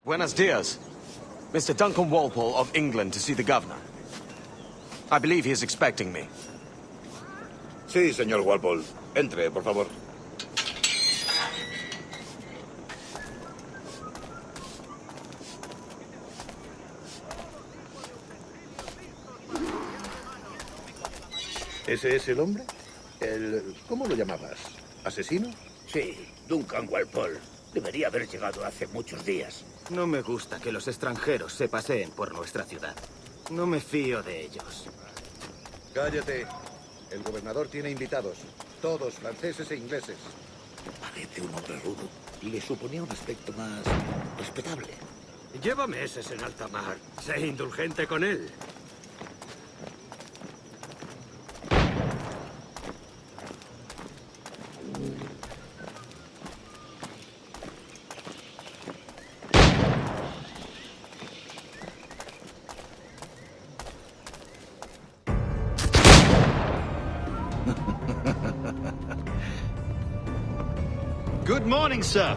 Buenos dias. Mr. Duncan Walpole of England to see the governor. I believe he is expecting me. Sí, señor Walpole. Entre, por favor. ¿Ese es el hombre? ¿Cómo lo llamabas? ¿Asesino? Sí, Duncan Walpole. Debería haber llegado hace muchos días. No me gusta que los extranjeros se paseen por nuestra ciudad. No me fío de ellos. Cállate. El gobernador tiene invitados. Todos franceses e ingleses. Parece un hombre rudo. Le suponía un aspecto más respetable. Lleva meses en alta mar. Sé indulgente con él. Good morning, sir.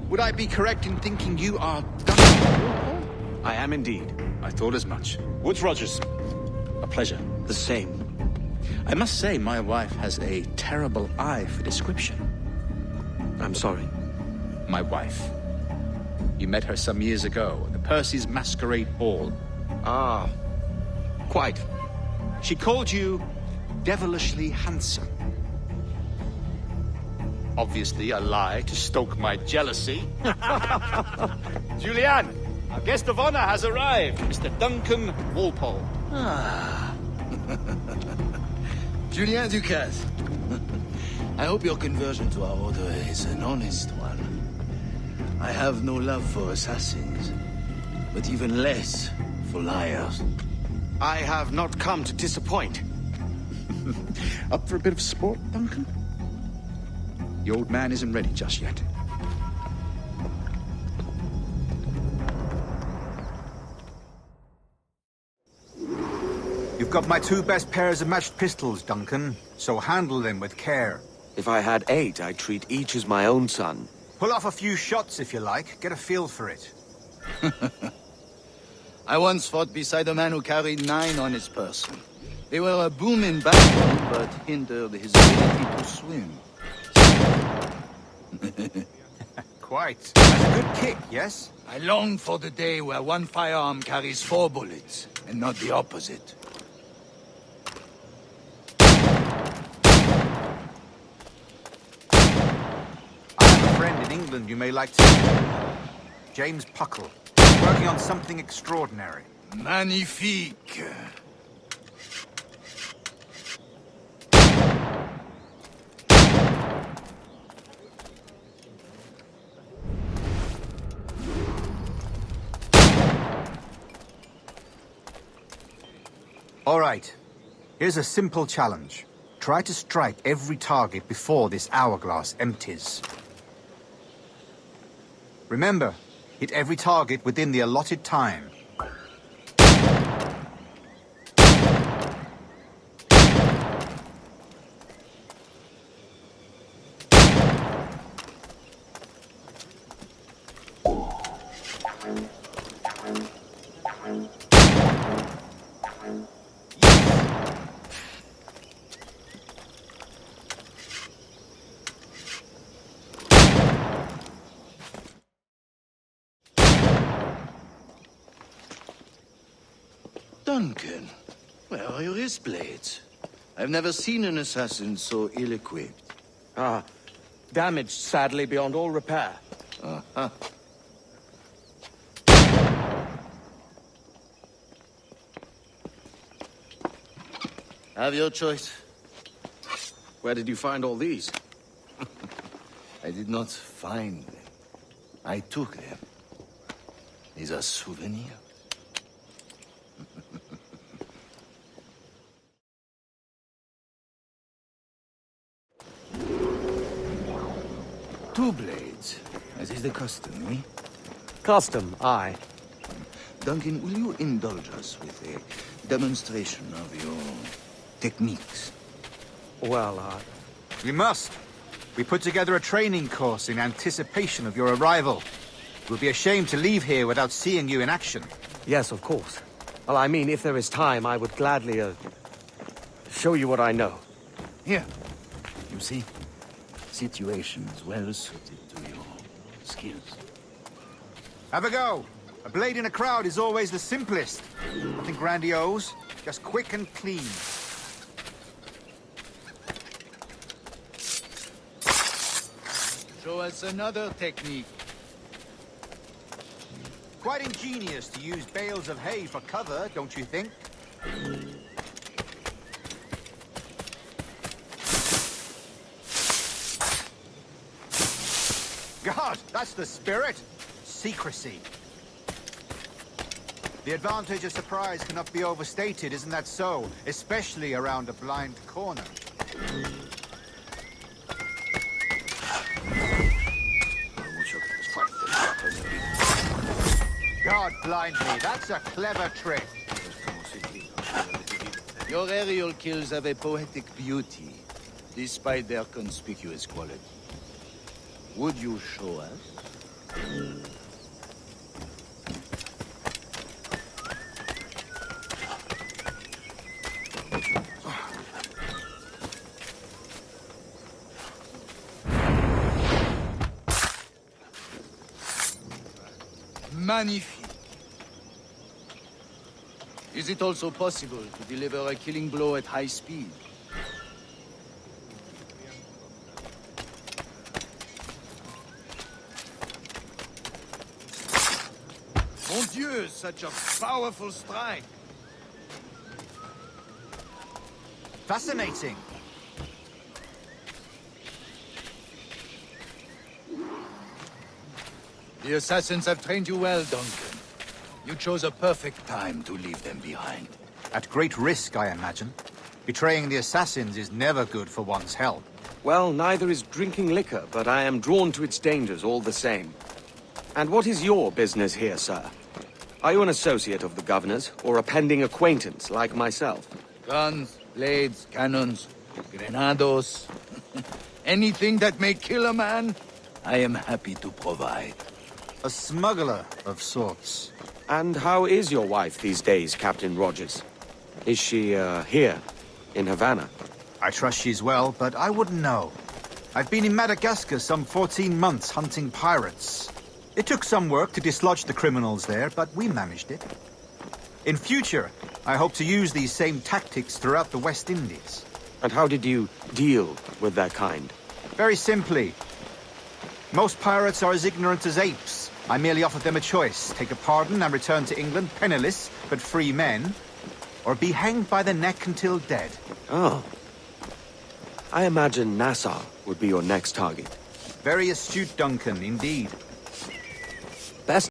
Would I be correct in thinking you are Duncan? I am indeed. I thought as much. Woods Rogers. A pleasure. The same. I must say, my wife has a terrible eye for description. I'm sorry. My wife. You met her some years ago at the Percy's Masquerade Ball. Ah, quite. She called you devilishly handsome. Obviously a lie to stoke my jealousy. Julien, our guest of honor has arrived, Mr. Duncan Walpole. Ah. Julien Ducasse. I hope your conversion to our order is an honest one. I have no love for assassins, but even less for liars. I have not come to disappoint. Up for a bit of sport, Duncan? The old man isn't ready just yet. You've got my two best pairs of matched pistols, Duncan, so handle them with care. If I had 8, I'd treat each as my own son. Pull off a few shots if you like, get a feel for it. I once fought beside a man who carried 9 on his person. They were a boom in battle, but hindered his ability to swim. Quite. That's a good kick, yes? I long for the day where one firearm carries 4 bullets, and not the opposite. I have a friend in England you may like to meet. James Puckle. Working on something extraordinary. Magnifique. All right. Here's a simple challenge. Try to strike every target before this hourglass empties. Remember, hit every target within the allotted time. Duncan, where are your wrist blades? I've never seen an assassin so ill-equipped. Ah, damaged sadly beyond all repair. Uh-huh. Have your choice. Where did you find all these? I did not find them. I took them. These are souvenirs. Two blades, as is the custom, eh? Custom, aye. Duncan, will you indulge us with a demonstration of your techniques? Well, We must. We put together a training course in anticipation of your arrival. It would be a shame to leave here without seeing you in action. Yes, of course. Well, I mean, if there is time, I would gladly, show you what I know. Here. You see? Situations well suited to your skills. Have a go. A blade in a crowd is always the simplest. Nothing grandiose, just quick and clean. Show us another technique. Quite ingenious to use bales of hay for cover, don't you think? God, that's the spirit. Secrecy. The advantage of surprise cannot be overstated, isn't that so? Especially around a blind corner. God blind me, that's a clever trick. Your aerial kills have a poetic beauty, despite their conspicuous quality. Would you show us? Magnifique. Is it also possible to deliver a killing blow at high speed? Mon Dieu, such a powerful strike! Fascinating. The assassins have trained you well, Duncan. You chose a perfect time to leave them behind. At great risk, I imagine. Betraying the assassins is never good for one's health. Well, neither is drinking liquor, but I am drawn to its dangers all the same. And what is your business here, sir? Are you an associate of the governor's, or a pending acquaintance like myself? Guns, blades, cannons, grenados. Anything that may kill a man, I am happy to provide. A smuggler of sorts. And how is your wife these days, Captain Rogers? Is she, here, in Havana? I trust she's well, but I wouldn't know. I've been in Madagascar some 14 months hunting pirates. It took some work to dislodge the criminals there, but we managed it. In future, I hope to use these same tactics throughout the West Indies. And how did you deal with that kind? Very simply. Most pirates are as ignorant as apes. I merely offered them a choice. Take a pardon and return to England penniless, but free men, or be hanged by the neck until dead. Oh. I imagine Nassau would be your next target. Very astute, Duncan, indeed. Best